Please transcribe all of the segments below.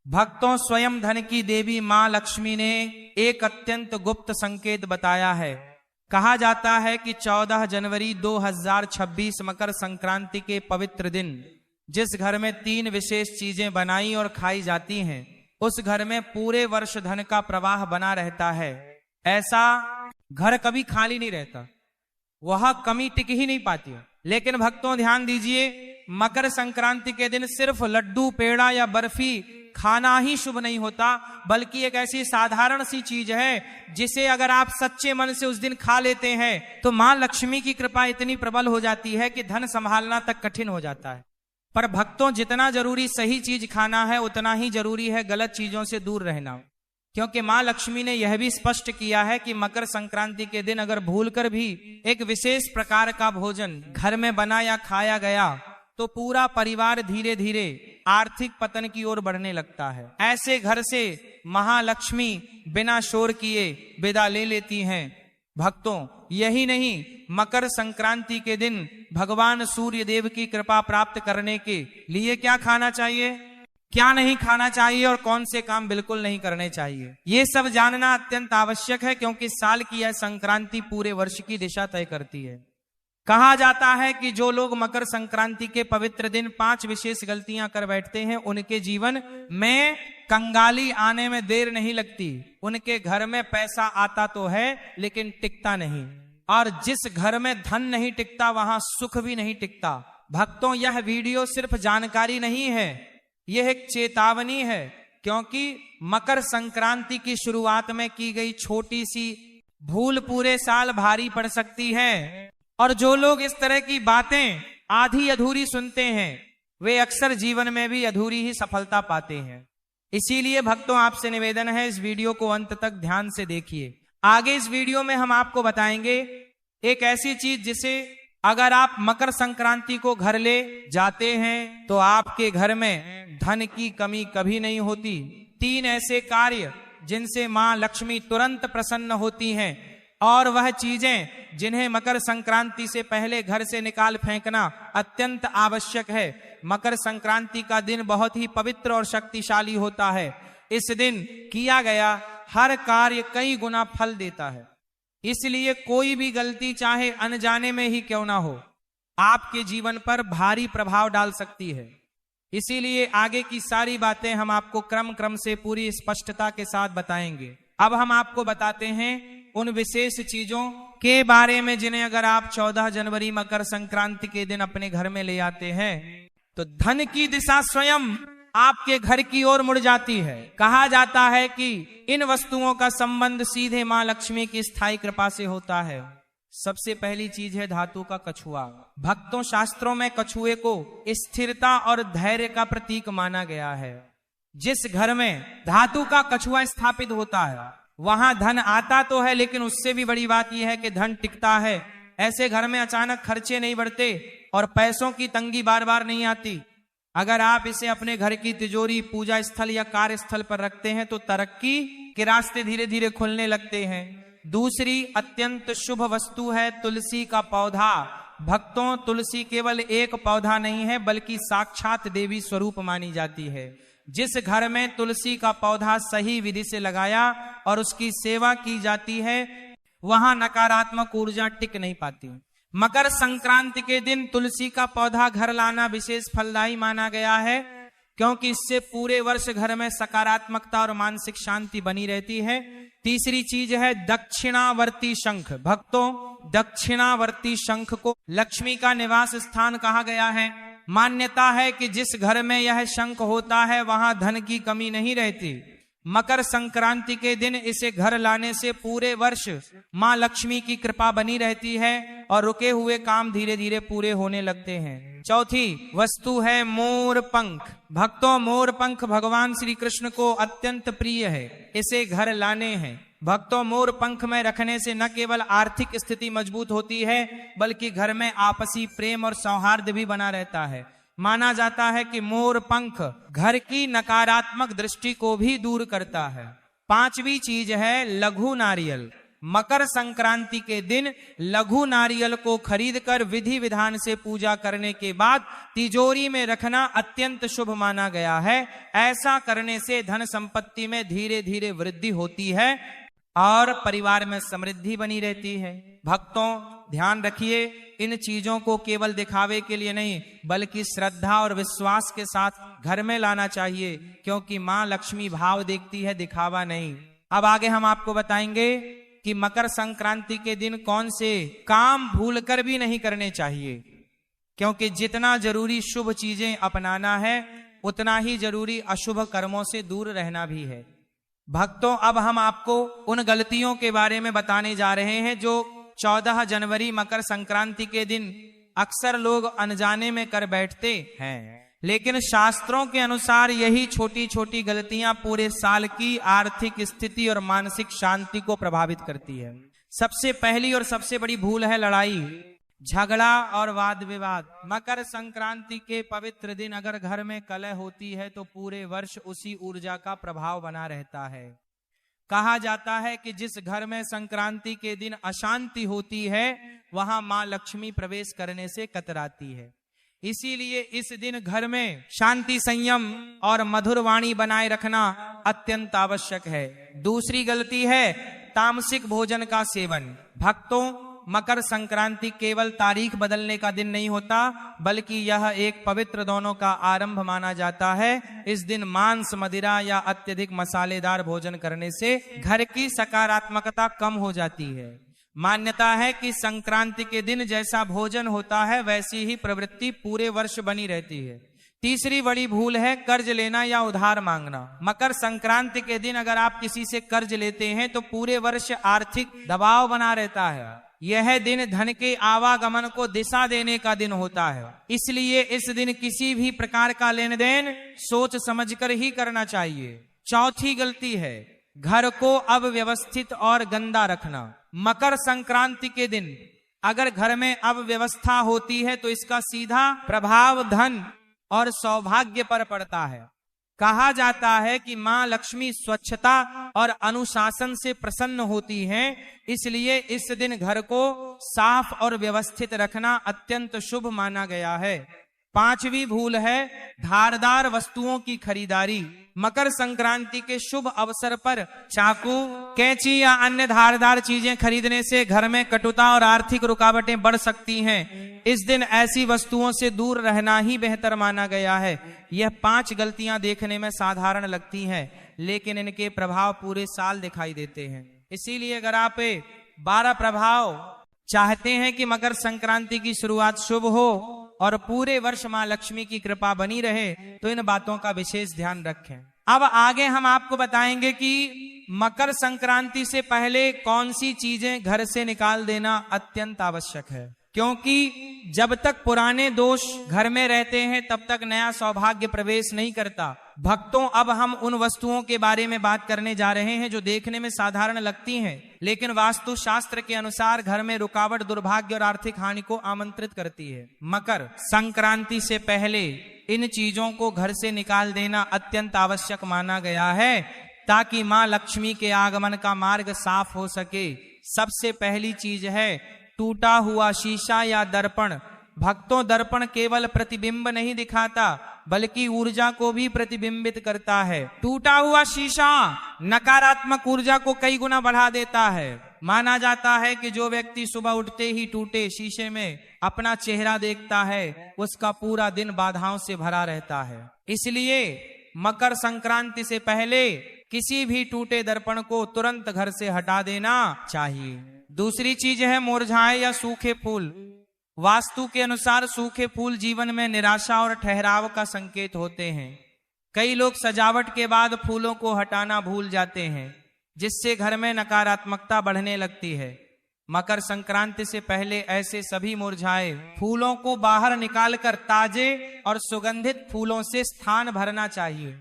भक्तों, स्वयं धन की देवी मां लक्ष्मी ने एक अत्यंत गुप्त संकेत बताया है। कहा जाता है कि 14 जनवरी 2026 मकर संक्रांति के पवित्र दिन जिस घर में 3 विशेष चीजें बनाई और खाई जाती हैं, उस घर में पूरे वर्ष धन का प्रवाह बना रहता है। ऐसा घर कभी खाली नहीं रहता, वह कमी टिक ही नहीं पाती है। लेकिन भक्तों ध्यान दीजिए, मकर संक्रांति के दिन सिर्फ लड्डू, पेड़ा या बर्फी खाना ही शुभ नहीं होता, बल्कि एक ऐसी साधारण सी चीज है जिसे अगर आप सच्चे मन से उस दिन खा लेते हैं तो मां लक्ष्मी की कृपा इतनी प्रबल हो जाती है कि धन संभालना तक कठिन हो जाता है। पर भक्तों, जितना जरूरी सही चीज खाना है, उतना ही जरूरी है गलत चीजों से दूर रहना, क्योंकि मां लक्ष्मी ने यह भी स्पष्ट किया है कि मकर संक्रांति के दिन अगर भूलकर भी एक विशेष प्रकार का भोजन घर में बना या खाया गया तो पूरा परिवार धीरे धीरे आर्थिक पतन की ओर बढ़ने लगता है। ऐसे घर से महालक्ष्मी बिना शोर किए विदा ले लेती हैं। भक्तों, यही नहीं, मकर संक्रांति के दिन भगवान सूर्य देव की कृपा प्राप्त करने के लिए क्या खाना चाहिए, क्या नहीं खाना चाहिए और कौन से काम बिल्कुल नहीं करने चाहिए, ये सब जानना अत्यंत आवश्यक है, क्योंकि साल की यह संक्रांति पूरे वर्ष की दिशा तय करती है। कहा जाता है कि जो लोग मकर संक्रांति के पवित्र दिन 5 विशेष गलतियां कर बैठते हैं, उनके जीवन में कंगाली आने में देर नहीं लगती। उनके घर में पैसा आता तो है लेकिन टिकता नहीं, और जिस घर में धन नहीं टिकता वहां सुख भी नहीं टिकता। भक्तों, यह वीडियो सिर्फ जानकारी नहीं है, यह एक चेतावनी है, क्योंकि मकर संक्रांति की शुरुआत में की गई छोटी सी भूल पूरे साल भारी पड़ सकती है। और जो लोग इस तरह की बातें आधी अधूरी सुनते हैं, वे अक्सर जीवन में भी अधूरी ही सफलता पाते हैं। इसीलिए भक्तों, आपसे निवेदन है, इस वीडियो को अंत तक ध्यान से देखिए। आगे इस वीडियो में हम आपको बताएंगे एक ऐसी चीज जिसे अगर आप मकर संक्रांति को घर ले जाते हैं तो आपके घर में धन की कमी कभी नहीं होती। 3 ऐसे कार्य जिनसे मां लक्ष्मी तुरंत प्रसन्न होती हैं, और वह चीजें जिन्हें मकर संक्रांति से पहले घर से निकाल फेंकना अत्यंत आवश्यक है। मकर संक्रांति का दिन बहुत ही पवित्र और शक्तिशाली होता है। इस दिन किया गया हर कार्य कई गुना फल देता है, इसलिए कोई भी गलती चाहे अनजाने में ही क्यों ना हो, आपके जीवन पर भारी प्रभाव डाल सकती है। इसीलिए आगे की सारी बातें हम आपको क्रम से पूरी स्पष्टता के साथ बताएंगे। अब हम आपको बताते हैं उन विशेष चीजों के बारे में जिन्हें अगर आप 14 जनवरी मकर संक्रांति के दिन अपने घर में ले आते हैं तो धन की दिशा स्वयं आपके घर की ओर मुड़ जाती है। कहा जाता है कि इन वस्तुओं का संबंध सीधे मां लक्ष्मी की स्थायी कृपा से होता है। सबसे पहली चीज है धातु का कछुआ। भक्तों, शास्त्रों में कछुए को स्थिरता और धैर्य का प्रतीक माना गया है। जिस घर में धातु का कछुआ स्थापित होता है वहां धन आता तो है, लेकिन उससे भी बड़ी बात यह है कि धन टिकता है। ऐसे घर में अचानक खर्चे नहीं बढ़ते और पैसों की तंगी बार बार नहीं आती। अगर आप इसे अपने घर की तिजोरी, पूजा स्थल या कार्यस्थल पर रखते हैं तो तरक्की के रास्ते धीरे धीरे खुलने लगते हैं। दूसरी अत्यंत शुभ वस्तु है तुलसी का पौधा। भक्तों, तुलसी केवल एक पौधा नहीं है, बल्कि साक्षात देवी स्वरूप मानी जाती है। जिस घर में तुलसी का पौधा सही विधि से लगाया और उसकी सेवा की जाती है, वहां नकारात्मक ऊर्जा टिक नहीं पाती। मकर संक्रांति के दिन तुलसी का पौधा घर लाना विशेष फलदायी माना गया है, क्योंकि इससे पूरे वर्ष घर में सकारात्मकता और मानसिक शांति बनी रहती है। तीसरी चीज है दक्षिणावर्ती शंख। भक्तों, दक्षिणावर्ती शंख को लक्ष्मी का निवास स्थान कहा गया है। मान्यता है कि जिस घर में यह शंख होता है वहां धन की कमी नहीं रहती। मकर संक्रांति के दिन इसे घर लाने से पूरे वर्ष मां लक्ष्मी की कृपा बनी रहती है और रुके हुए काम धीरे धीरे पूरे होने लगते हैं। चौथी वस्तु है मोर पंख। भक्तों, मोर पंख भगवान श्री कृष्ण को अत्यंत प्रिय है, इसे घर लाने हैं। भक्तों, मोर पंख में रखने से न केवल आर्थिक स्थिति मजबूत होती है, बल्कि घर में आपसी प्रेम और सौहार्द भी बना रहता है। माना जाता है कि मोर पंख घर की नकारात्मक दृष्टि को भी दूर करता है। 5वीं चीज है लघु नारियल। मकर संक्रांति के दिन लघु नारियल को खरीदकर विधि विधान से पूजा करने के बाद तिजोरी में रखना अत्यंत शुभ माना गया है। ऐसा करने से धन संपत्ति में धीरे धीरे वृद्धि होती है और परिवार में समृद्धि बनी रहती है। भक्तों, ध्यान रखिए, इन चीजों को केवल दिखावे के लिए नहीं बल्कि श्रद्धा और विश्वास के साथ घर में लाना चाहिए, क्योंकि मां लक्ष्मी भाव देखती है, दिखावा नहीं। अब आगे हम आपको बताएंगे कि मकर संक्रांति के दिन कौन से काम भूलकर भी नहीं करने चाहिए, क्योंकि जितना जरूरी शुभ चीजें अपनाना है उतना ही जरूरी अशुभ कर्मों से दूर रहना भी है। भक्तों, अब हम आपको उन गलतियों के बारे में बताने जा रहे हैं जो 14 जनवरी मकर संक्रांति के दिन अक्सर लोग अनजाने में कर बैठते हैं, लेकिन शास्त्रों के अनुसार यही छोटी छोटी गलतियां पूरे साल की आर्थिक स्थिति और मानसिक शांति को प्रभावित करती है। सबसे पहली और सबसे बड़ी भूल है लड़ाई, झगड़ा और वाद विवाद। मकर संक्रांति के पवित्र दिन अगर घर में कलह होती है तो पूरे वर्ष उसी ऊर्जा का प्रभाव बना रहता है। कहा जाता है कि जिस घर में संक्रांति के दिन अशांति होती है वहां मां लक्ष्मी प्रवेश करने से कतराती है। इसीलिए इस दिन घर में शांति, संयम और मधुर वाणी बनाए रखना अत्यंत आवश्यक है। दूसरी गलती है तामसिक भोजन का सेवन। भक्तों, मकर संक्रांति केवल तारीख बदलने का दिन नहीं होता, बल्कि यह एक पवित्र दोनों का आरंभ माना जाता है। इस दिन मांस, मदिरा या अत्यधिक मसालेदार भोजन करने से घर की सकारात्मकता कम हो जाती है। मान्यता है कि संक्रांति के दिन जैसा भोजन होता है वैसी ही प्रवृत्ति पूरे वर्ष बनी रहती है। तीसरी बड़ी भूल है कर्ज लेना या उधार मांगना। मकर संक्रांति के दिन अगर आप किसी से कर्ज लेते हैं तो पूरे वर्ष आर्थिक दबाव बना रहता है। यह दिन धन के आवागमन को दिशा देने का दिन होता है, इसलिए इस दिन किसी भी प्रकार का लेन देन सोच समझकर ही करना चाहिए। चौथी गलती है घर को अव्यवस्थित और गंदा रखना। मकर संक्रांति के दिन अगर घर में अव्यवस्था होती है तो इसका सीधा प्रभाव धन और सौभाग्य पर पड़ता है। कहा जाता है कि मां लक्ष्मी स्वच्छता और अनुशासन से प्रसन्न होती हैं, इसलिए इस दिन घर को साफ और व्यवस्थित रखना अत्यंत शुभ माना गया है। पांचवी भूल है धारदार वस्तुओं की खरीदारी। मकर संक्रांति के शुभ अवसर पर चाकू, कैंची या अन्य धारदार चीजें खरीदने से घर में कटुता और आर्थिक रुकावटें बढ़ सकती हैं। इस दिन ऐसी वस्तुओं से दूर रहना ही बेहतर माना गया है। यह 5 गलतियां देखने में साधारण लगती हैं, लेकिन इनके प्रभाव पूरे साल दिखाई देते हैं। इसीलिए अगर आप 12 प्रभाव चाहते हैं कि मकर संक्रांति की शुरुआत शुभ हो और पूरे वर्ष मां लक्ष्मी की कृपा बनी रहे, तो इन बातों का विशेष ध्यान रखें। अब आगे हम आपको बताएंगे कि मकर संक्रांति से पहले कौन सी चीजें घर से निकाल देना अत्यंत आवश्यक है, क्योंकि जब तक पुराने दोष घर में रहते हैं तब तक नया सौभाग्य प्रवेश नहीं करता। भक्तों, अब हम उन वस्तुओं के बारे में बात करने जा रहे हैं जो देखने में साधारण लगती हैं, लेकिन वास्तु शास्त्र के अनुसार घर में रुकावट, दुर्भाग्य और आर्थिक हानि को आमंत्रित करती है। मकर संक्रांति से पहले इन चीजों को घर से निकाल देना अत्यंत आवश्यक माना गया है, ताकि मां लक्ष्मी के आगमन का मार्ग साफ हो सके। सबसे पहली चीज है टूटा हुआ शीशा या दर्पण। भक्तों, दर्पण केवल प्रतिबिंब नहीं दिखाता बल्कि ऊर्जा को भी प्रतिबिंबित करता है। टूटा हुआ शीशा नकारात्मक ऊर्जा को कई गुना बढ़ा देता है। माना जाता है कि जो व्यक्ति सुबह उठते ही टूटे शीशे में अपना चेहरा देखता है उसका पूरा दिन बाधाओं से भरा रहता है। इसलिए मकर संक्रांति से पहले किसी भी टूटे दर्पण को तुरंत घर से हटा देना चाहिए। दूसरी चीज है मुरझाए या सूखे फूल। वास्तु के अनुसार सूखे फूल जीवन में निराशा और ठहराव का संकेत होते हैं। कई लोग सजावट के बाद फूलों को हटाना भूल जाते हैं, जिससे घर में नकारात्मकता बढ़ने लगती है। मकर संक्रांति से पहले ऐसे सभी मुरझाए फूलों को बाहर निकालकर ताजे और सुगंधित फूलों से स्थान भरना चाहिए।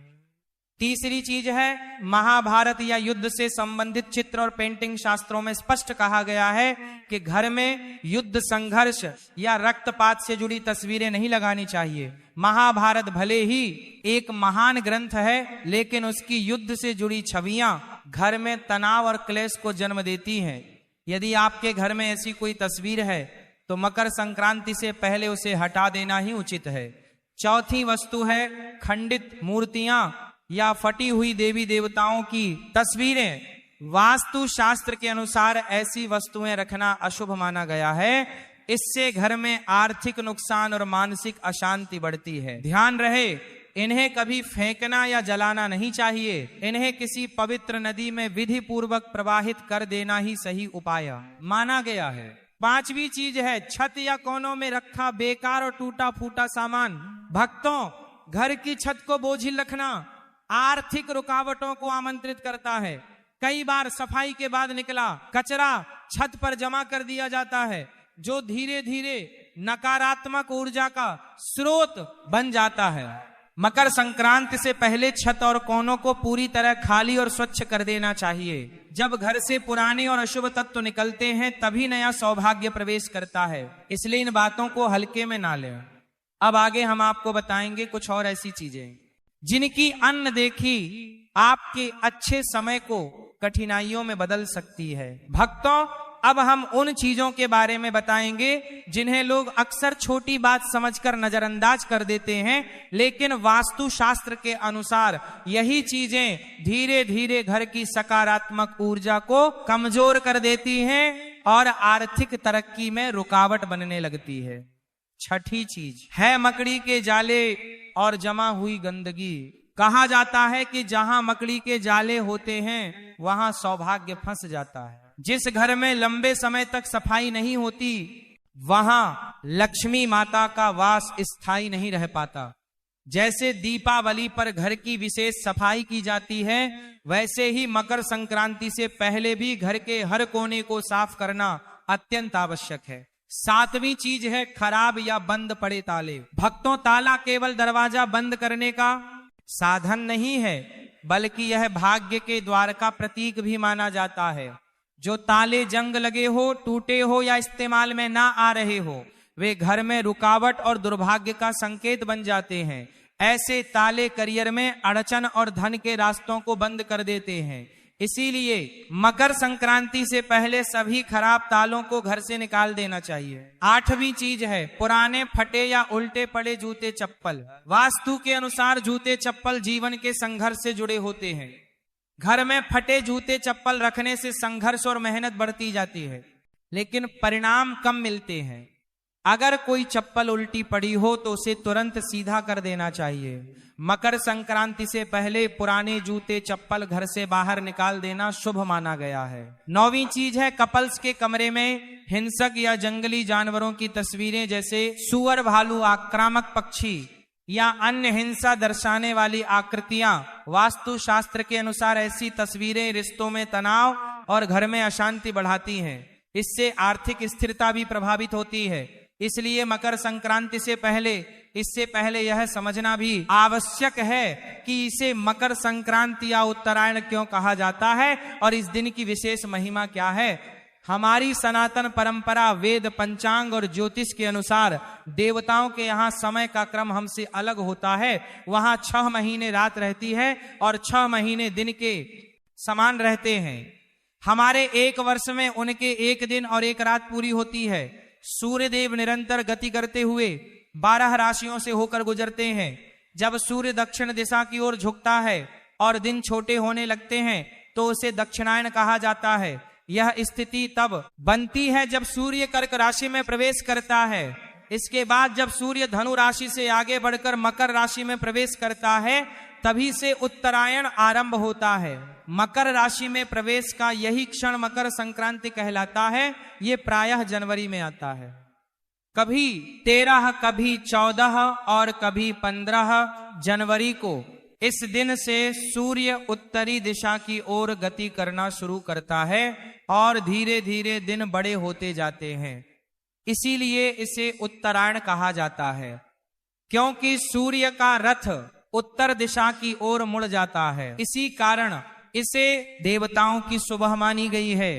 तीसरी चीज है महाभारत या युद्ध से संबंधित चित्र और पेंटिंग शास्त्रों में स्पष्ट कहा गया है कि घर में युद्ध, संघर्ष या रक्तपात से जुड़ी तस्वीरें नहीं लगानी चाहिए। महाभारत भले ही एक महान ग्रंथ है, लेकिन उसकी युद्ध से जुड़ी छवियां घर में तनाव और क्लेश को जन्म देती हैं। यदि आपके घर में ऐसी कोई तस्वीर है तो मकर संक्रांति से पहले उसे हटा देना ही उचित है। चौथी वस्तु है खंडित मूर्तियां या फटी हुई देवी देवताओं की तस्वीरें। वास्तु शास्त्र के अनुसार ऐसी वस्तुएं रखना अशुभ माना गया है। इससे घर में आर्थिक नुकसान और मानसिक अशांति बढ़ती है। ध्यान रहे, इन्हें कभी फेंकना या जलाना नहीं चाहिए। इन्हें किसी पवित्र नदी में विधि पूर्वक प्रवाहित कर देना ही सही उपाय माना गया है। पांचवी चीज है छत या कोनों में रखा बेकार और टूटा फूटा सामान। भक्तों, घर की छत को बोझिल रखना आर्थिक रुकावटों को आमंत्रित करता है। कई बार सफाई के बाद निकला कचरा छत पर जमा कर दिया जाता है, जो धीरे धीरे नकारात्मक ऊर्जा का स्रोत बन जाता है। मकर संक्रांति से पहले छत और कोनों को पूरी तरह खाली और स्वच्छ कर देना चाहिए। जब घर से पुराने और अशुभ तत्व निकलते हैं तभी नया सौभाग्य प्रवेश करता है, इसलिए इन बातों को हल्के में ना लें। अब आगे हम आपको बताएंगे कुछ और ऐसी चीजें जिनकी अनदेखी आपके अच्छे समय को कठिनाइयों में बदल सकती है। भक्तों, अब हम उन चीजों के बारे में बताएंगे जिन्हें लोग अक्सर छोटी बात समझकर नजरअंदाज कर देते हैं, लेकिन वास्तु शास्त्र के अनुसार यही चीजें धीरे धीरे घर की सकारात्मक ऊर्जा को कमजोर कर देती हैं और आर्थिक तरक्की में रुकावट बनने लगती है। छठी चीज है मकड़ी के जाले और जमा हुई गंदगी। कहा जाता है कि जहां मकड़ी के जाले होते हैं वहां सौभाग्य फंस जाता है। जिस घर में लंबे समय तक सफाई नहीं होती वहां लक्ष्मी माता का वास स्थायी नहीं रह पाता। जैसे दीपावली पर घर की विशेष सफाई की जाती है, वैसे ही मकर संक्रांति से पहले भी घर के हर कोने को साफ करना अत्यंत आवश्यक है। सातवीं चीज है खराब या बंद पड़े ताले। भक्तों, ताला केवल दरवाजा बंद करने का साधन नहीं है, बल्कि यह भाग्य के द्वार का प्रतीक भी माना जाता है। जो ताले जंग लगे हो, टूटे हो या इस्तेमाल में ना आ रहे हो, वे घर में रुकावट और दुर्भाग्य का संकेत बन जाते हैं। ऐसे ताले करियर में अड़चन और धन के रास्तों को बंद कर देते हैं। इसीलिए मकर संक्रांति से पहले सभी खराब तालों को घर से निकाल देना चाहिए। आठवीं चीज है पुराने फटे या उल्टे पड़े जूते चप्पल। वास्तु के अनुसार जूते चप्पल जीवन के संघर्ष से जुड़े होते हैं। घर में फटे जूते चप्पल रखने से संघर्ष और मेहनत बढ़ती जाती है, लेकिन परिणाम कम मिलते हैं। अगर कोई चप्पल उल्टी पड़ी हो तो उसे तुरंत सीधा कर देना चाहिए। मकर संक्रांति से पहले पुराने जूते चप्पल घर से बाहर निकाल देना शुभ माना गया है। नौवीं चीज है कपल्स के कमरे में हिंसक या जंगली जानवरों की तस्वीरें, जैसे सुअर, भालू, आक्रामक पक्षी या अन्य हिंसा दर्शाने वाली आकृतियां। वास्तु शास्त्र के अनुसार ऐसी तस्वीरें रिश्तों में तनाव और घर में अशांति बढ़ाती हैं। इससे आर्थिक स्थिरता भी प्रभावित होती है। इसलिए मकर संक्रांति से पहले, इससे पहले यह समझना भी आवश्यक है कि इसे मकर संक्रांति या उत्तरायण क्यों कहा जाता है और इस दिन की विशेष महिमा क्या है। हमारी सनातन परंपरा वेद, पंचांग और ज्योतिष के अनुसार देवताओं के यहाँ समय का क्रम हमसे अलग होता है। वहां 6 महीने रात रहती है और 6 महीने दिन के समान रहते हैं। हमारे एक वर्ष में उनके 1 दिन और 1 रात पूरी होती है। सूर्य देव निरंतर गति करते हुए 12 राशियों से होकर गुजरते हैं। जब सूर्य दक्षिण दिशा की ओर झुकता है और दिन छोटे होने लगते हैं तो उसे दक्षिणायन कहा जाता है। यह स्थिति तब बनती है जब सूर्य कर्क राशि में प्रवेश करता है। इसके बाद जब सूर्य धनु राशि से आगे बढ़कर मकर राशि में प्रवेश करता है, तभी से उत्तरायण आरंभ होता है। मकर राशि में प्रवेश का यही क्षण मकर संक्रांति कहलाता है। ये प्रायः जनवरी में आता है। कभी 13, कभी 14 और कभी 15 जनवरी को इस दिन से सूर्य उत्तरी दिशा की ओर गति करना शुरू करता है और धीरे धीरे दिन बड़े होते जाते हैं। इसीलिए इसे उत्तरायण कहा जाता है, क्योंकि सूर्य का रथ उत्तर दिशा की ओर मुड़ जाता है। इसी कारण इसे देवताओं की सुबह मानी गई है।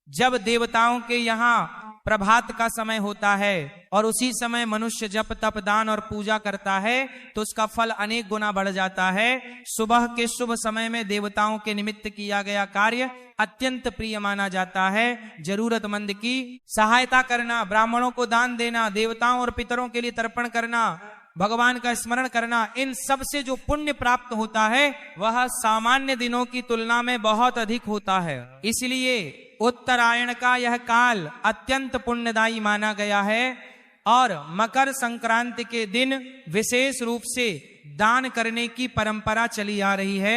जब देवताओं के यहाँ प्रभात का समय होता है और उसी समय मनुष्य जप तप दान और पूजा करता है तो उसका फल अनेक गुना बढ़ जाता है। सुबह के शुभ समय में देवताओं के निमित्त किया गया कार्य अत्यंत प्रिय माना जाता है। जरूरतमंद की सहायता करना, ब्राह्मणों को दान देना, देवताओं और पितरों के लिए तर्पण करना, भगवान का स्मरण करना, इन सब से जो पुण्य प्राप्त होता है वह सामान्य दिनों की तुलना में बहुत अधिक होता है। इसलिए उत्तरायण का यह काल अत्यंत पुण्यदायी माना गया है और मकर संक्रांति के दिन विशेष रूप से दान करने की परंपरा चली आ रही है।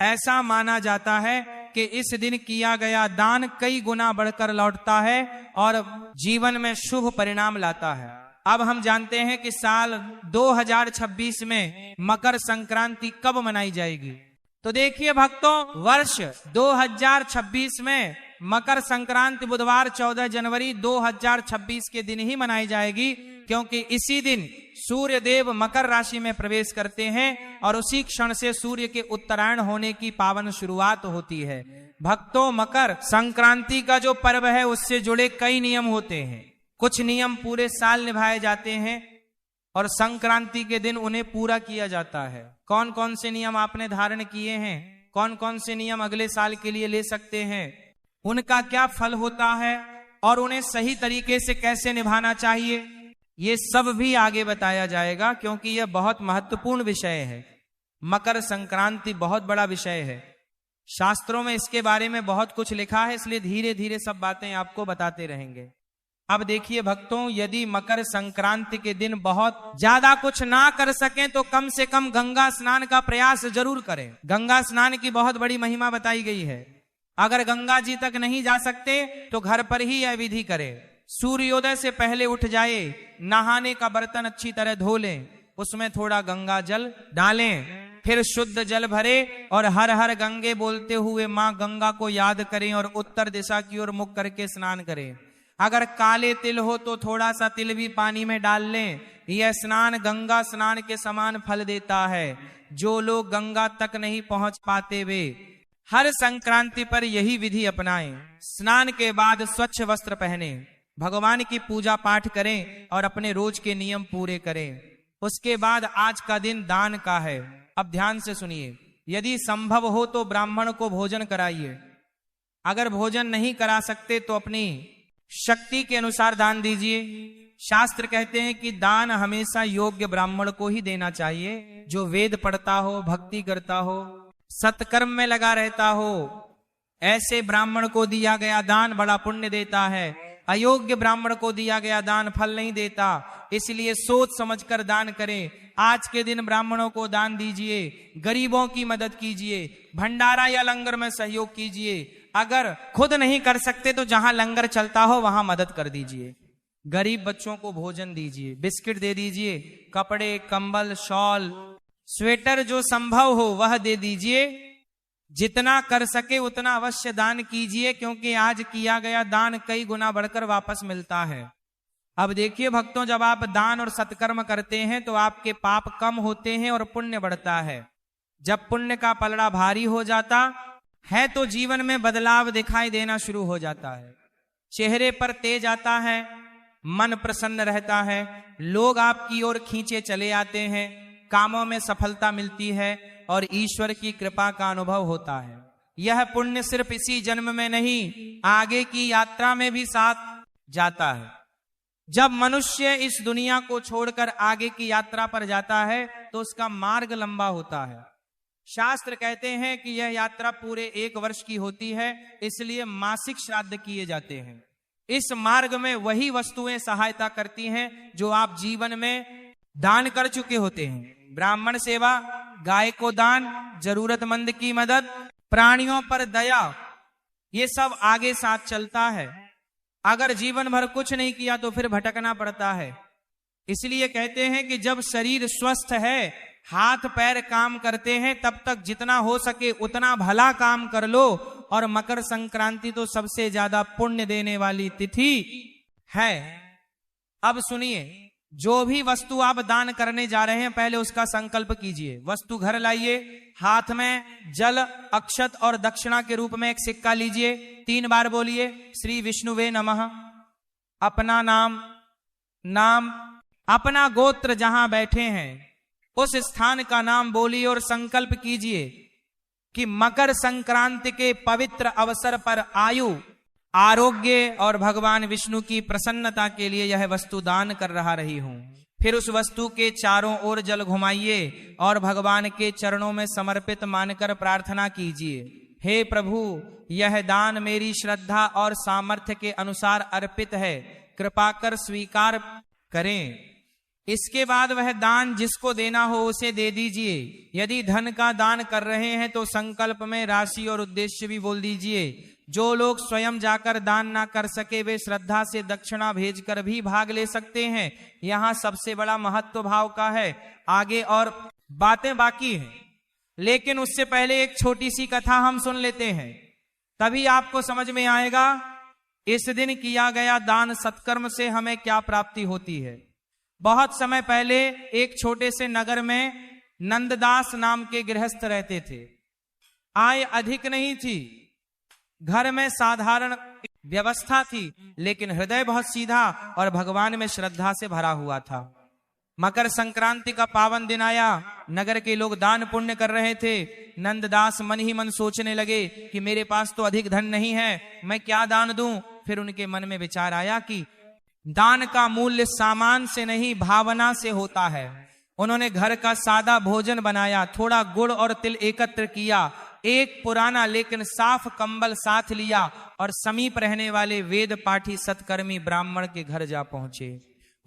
ऐसा माना जाता है कि इस दिन किया गया दान कई गुना बढ़कर लौटता है और जीवन में शुभ परिणाम लाता है। अब हम जानते हैं कि साल 2026 में मकर संक्रांति कब मनाई जाएगी। तो देखिए भक्तों, वर्ष 2026 में मकर संक्रांति बुधवार 14 जनवरी 2026 के दिन ही मनाई जाएगी, क्योंकि इसी दिन सूर्य देव मकर राशि में प्रवेश करते हैं और उसी क्षण से सूर्य के उत्तरायण होने की पावन शुरुआत होती है। भक्तों, मकर संक्रांति का जो पर्व है उससे जुड़े कई नियम होते हैं। कुछ नियम पूरे साल निभाए जाते हैं और संक्रांति के दिन उन्हें पूरा किया जाता है। कौन कौन से नियम आपने धारण किए हैं, कौन कौन से नियम अगले साल के लिए ले सकते हैं, उनका क्या फल होता है और उन्हें सही तरीके से कैसे निभाना चाहिए, ये सब भी आगे बताया जाएगा, क्योंकि यह बहुत महत्वपूर्ण विषय है। मकर संक्रांति बहुत बड़ा विषय है। शास्त्रों में इसके बारे में बहुत कुछ लिखा है, इसलिए धीरे धीरे सब बातें आपको बताते रहेंगे। अब देखिए भक्तों, यदि मकर संक्रांति के दिन बहुत ज्यादा कुछ ना कर सकें तो कम से कम गंगा स्नान का प्रयास जरूर करें। गंगा स्नान की बहुत बड़ी महिमा बताई गई है। अगर गंगा जी तक नहीं जा सकते तो घर पर ही यह विधि करें। सूर्योदय से पहले उठ जाए, नहाने का बर्तन अच्छी तरह धो लें, उसमें थोड़ा गंगा जल डालें, फिर शुद्ध जल भरे और हर हर गंगे बोलते हुए मां गंगा को याद करें और उत्तर दिशा की ओर मुख करके स्नान करें। अगर काले तिल हो तो थोड़ा सा तिल भी पानी में डाल लें। यह स्नान गंगा स्नान के समान फल देता है। जो लोग गंगा तक नहीं पहुंच पाते वे हर संक्रांति पर यही विधि अपनाएं। स्नान के बाद स्वच्छ वस्त्र पहने, भगवान की पूजा पाठ करें और अपने रोज के नियम पूरे करें। उसके बाद आज का दिन दान का है। अब ध्यान से सुनिए, यदि संभव हो तो ब्राह्मण को भोजन कराइए। अगर भोजन नहीं करा सकते तो अपनी शक्ति के अनुसार दान दीजिए। शास्त्र कहते हैं कि दान हमेशा योग्य ब्राह्मण को ही देना चाहिए, जो वेद पढ़ता हो, भक्ति करता हो, सत्कर्म में लगा रहता हो। ऐसे ब्राह्मण को दिया गया दान बड़ा पुण्य देता है। अयोग्य ब्राह्मण को दिया गया दान फल नहीं देता। इसलिए सोच समझकर दान करें। आज के दिन ब्राह्मणों को दान दीजिए, गरीबों की मदद कीजिए, भंडारा या लंगर में सहयोग कीजिए। अगर खुद नहीं कर सकते तो जहां लंगर चलता हो वहां मदद कर दीजिए। गरीब बच्चों को भोजन दीजिए, बिस्किट दे दीजिए, कपड़े, कंबल, शॉल, स्वेटर जो संभव हो वह दे दीजिए। जितना कर सके उतना अवश्य दान कीजिए, क्योंकि आज किया गया दान कई गुना बढ़कर वापस मिलता है। अब देखिए भक्तों, जब आप दान और सत्कर्म करते हैं तो आपके पाप कम होते हैं और पुण्य बढ़ता है। जब पुण्य का पलड़ा भारी हो जाता है तो जीवन में बदलाव दिखाई देना शुरू हो जाता है। चेहरे पर तेज आता है, मन प्रसन्न रहता है, लोग आपकी ओर खींचे चले आते हैं, कामों में सफलता मिलती है और ईश्वर की कृपा का अनुभव होता है। यह पुण्य सिर्फ इसी जन्म में नहीं, आगे की यात्रा में भी साथ जाता है। जब मनुष्य इस दुनिया को छोड़कर आगे की यात्रा पर जाता है तो उसका मार्ग लंबा होता है। शास्त्र कहते हैं कि यह यात्रा पूरे 1 वर्ष की होती है, इसलिए मासिक श्राद्ध किए जाते हैं। इस मार्ग में वही वस्तुएं सहायता करती हैं जो आप जीवन में दान कर चुके होते हैं। ब्राह्मण सेवा, गाय को दान, जरूरतमंद की मदद, प्राणियों पर दया, ये सब आगे साथ चलता है। अगर जीवन भर कुछ नहीं किया तो फिर भटकना पड़ता है। इसलिए कहते हैं कि जब शरीर स्वस्थ है, हाथ पैर काम करते हैं, तब तक जितना हो सके उतना भला काम कर लो। और मकर संक्रांति तो सबसे ज्यादा पुण्य देने वाली तिथि है। अब सुनिए, जो भी वस्तु आप दान करने जा रहे हैं पहले उसका संकल्प कीजिए। वस्तु घर लाइए, हाथ में जल, अक्षत और दक्षिणा के रूप में एक सिक्का लीजिए, 3 बार बोलिए श्री विष्णुवे नमः, अपना नाम, नाम, अपना गोत्र जहां बैठे हैं उस स्थान का नाम बोलिए और संकल्प कीजिए कि मकर संक्रांति के पवित्र अवसर पर आयु, आरोग्य और भगवान विष्णु की प्रसन्नता के लिए यह वस्तु दान कर रही हूं। फिर उस वस्तु के चारों ओर जल घुमाइए और भगवान के चरणों में समर्पित मानकर प्रार्थना कीजिए, हे प्रभु, यह दान मेरी श्रद्धा और सामर्थ्य के अनुसार अर्पित है, कृपा कर स्वीकार करें। इसके बाद वह दान जिसको देना हो उसे दे दीजिए। यदि धन का दान कर रहे हैं तो संकल्प में राशि और उद्देश्य भी बोल दीजिए। जो लोग स्वयं जाकर दान ना कर सके वे श्रद्धा से दक्षिणा भेजकर भी भाग ले सकते हैं। यहाँ सबसे बड़ा महत्व भाव का है। आगे और बातें बाकी हैं, लेकिन उससे पहले एक छोटी सी कथा हम सुन लेते हैं, तभी आपको समझ में आएगा इस दिन किया गया दान सत्कर्म से हमें क्या प्राप्ति होती है। बहुत समय पहले एक छोटे से नगर में नंददास नाम के गृहस्थ रहते थे। आय अधिक नहीं थी, घर में साधारण व्यवस्था थी, लेकिन हृदय बहुत सीधा और भगवान में श्रद्धा से भरा हुआ था। मकर संक्रांति का पावन दिन आया, नगर के लोग दान पुण्य कर रहे थे। नंददास मन ही मन सोचने लगे कि मेरे पास तो अधिक धन नहीं है, मैं क्या दान दूं। फिर उनके मन में विचार आया कि दान का मूल्य सामान से नहीं भावना से होता है। उन्होंने घर का सादा भोजन बनाया, थोड़ा गुड़ और तिल एकत्र किया, एक पुराना लेकिन साफ कंबल साथ लिया और समीप रहने वाले वेद पाठी सत्कर्मी ब्राह्मण के घर जा पहुंचे।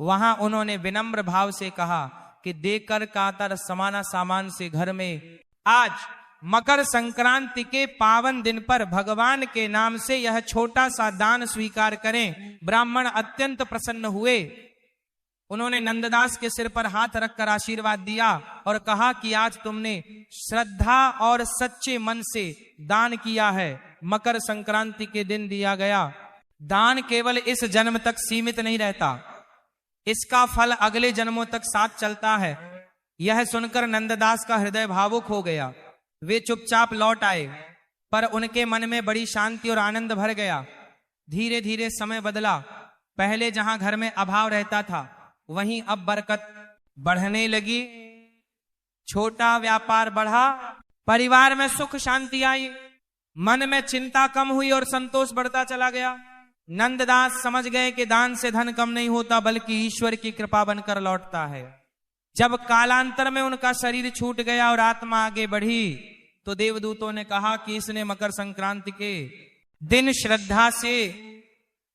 वहां उन्होंने विनम्र भाव से कहा कि देकर कातर समाना सामान से घर में आज मकर संक्रांति के पावन दिन पर भगवान के नाम से यह छोटा सा दान स्वीकार करें। ब्राह्मण अत्यंत प्रसन्न हुए। उन्होंने नंददास के सिर पर हाथ रखकर आशीर्वाद दिया और कहा कि आज तुमने श्रद्धा और सच्चे मन से दान किया है। मकर संक्रांति के दिन दिया गया दान केवल इस जन्म तक सीमित नहीं रहता, इसका फल अगले जन्मों तक साथ चलता है। यह सुनकर नंददास का हृदय भावुक हो गया। वे चुपचाप लौट आए, पर उनके मन में बड़ी शांति और आनंद भर गया। धीरे धीरे समय बदला। पहले जहां घर में अभाव रहता था वहीं अब बरकत बढ़ने लगी। छोटा व्यापार बढ़ा, परिवार में सुख शांति आई, मन में चिंता कम हुई और संतोष बढ़ता चला गया। नंददास समझ गए कि दान से धन कम नहीं होता बल्कि ईश्वर की कृपा बनकर लौटता है। जब कालांतर में उनका शरीर छूट गया और आत्मा आगे बढ़ी तो देवदूतों ने कहा कि इसने मकर संक्रांति के दिन श्रद्धा से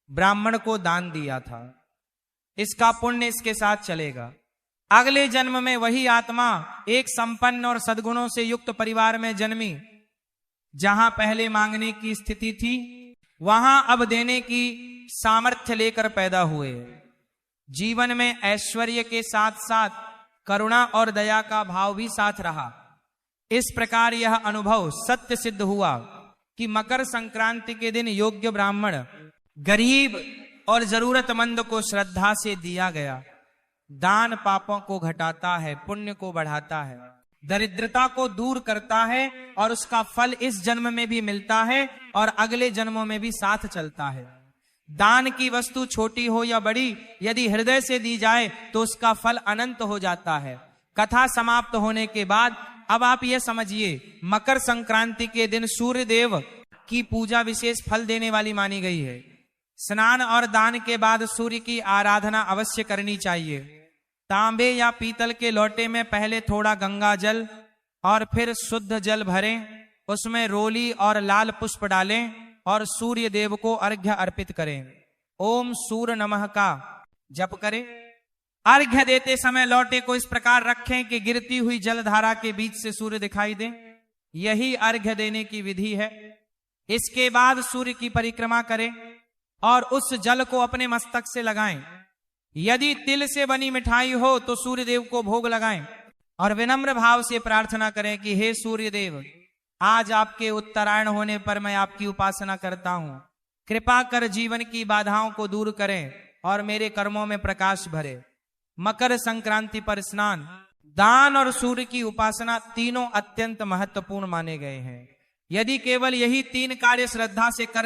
ब्राह्मण को दान दिया था, इसका पुण्य इसके साथ चलेगा। अगले जन्म में वही आत्मा एक संपन्न और सद्गुणों से युक्त परिवार में जन्मी। जहां पहले मांगने की स्थिति थी वहां अब देने की सामर्थ्य लेकर पैदा हुए। जीवन में ऐश्वर्य के साथ साथ करुणा और दया का भाव भी साथ रहा। इस प्रकार यह अनुभव सत्य सिद्ध हुआ कि मकर संक्रांति के दिन योग्य ब्राह्मण गरीब और जरूरतमंद को श्रद्धा से दिया गया दान पापों को घटाता है, पुण्य को बढ़ाता है, दरिद्रता को दूर करता है और उसका फल इस जन्म में भी मिलता है और अगले जन्मों में भी साथ चलता है। दान की वस्तु छोटी हो या बड़ी, यदि हृदय से दी जाए तो उसका फल अनंत हो जाता है। कथा समाप्त होने के बाद अब आप यह समझिए, मकर संक्रांति के दिन सूर्य देव की पूजा विशेष फल देने वाली मानी गई है। स्नान और दान के बाद सूर्य की आराधना अवश्य करनी चाहिए। तांबे या पीतल के लोटे में पहले थोड़ा गंगा जल और फिर शुद्ध जल भरें, उसमें रोली और लाल पुष्प डालें और सूर्य देव को अर्घ्य अर्पित करें। ओम सूर्य नमः का जप करें। अर्घ्य देते समय लोटे को इस प्रकार रखें कि गिरती हुई जलधारा के बीच से सूर्य दिखाई दे। यही अर्घ्य देने की विधि है। इसके बाद सूर्य की परिक्रमा करें और उस जल को अपने मस्तक से लगाएं। यदि तिल से बनी मिठाई हो तो सूर्य देव को भोग लगाएं और विनम्र भाव से प्रार्थना करें कि हे सूर्य देव, आज आपके उत्तरायण होने पर मैं आपकी उपासना करता हूं। कृपा कर जीवन की बाधाओं को दूर करें और मेरे कर्मों में प्रकाश भरे। मकर संक्रांति पर स्नान, दान और सूर्य की उपासना तीनों अत्यंत महत्वपूर्ण माने गए हैं। यदि केवल यही तीन कार्य श्रद्धा से कर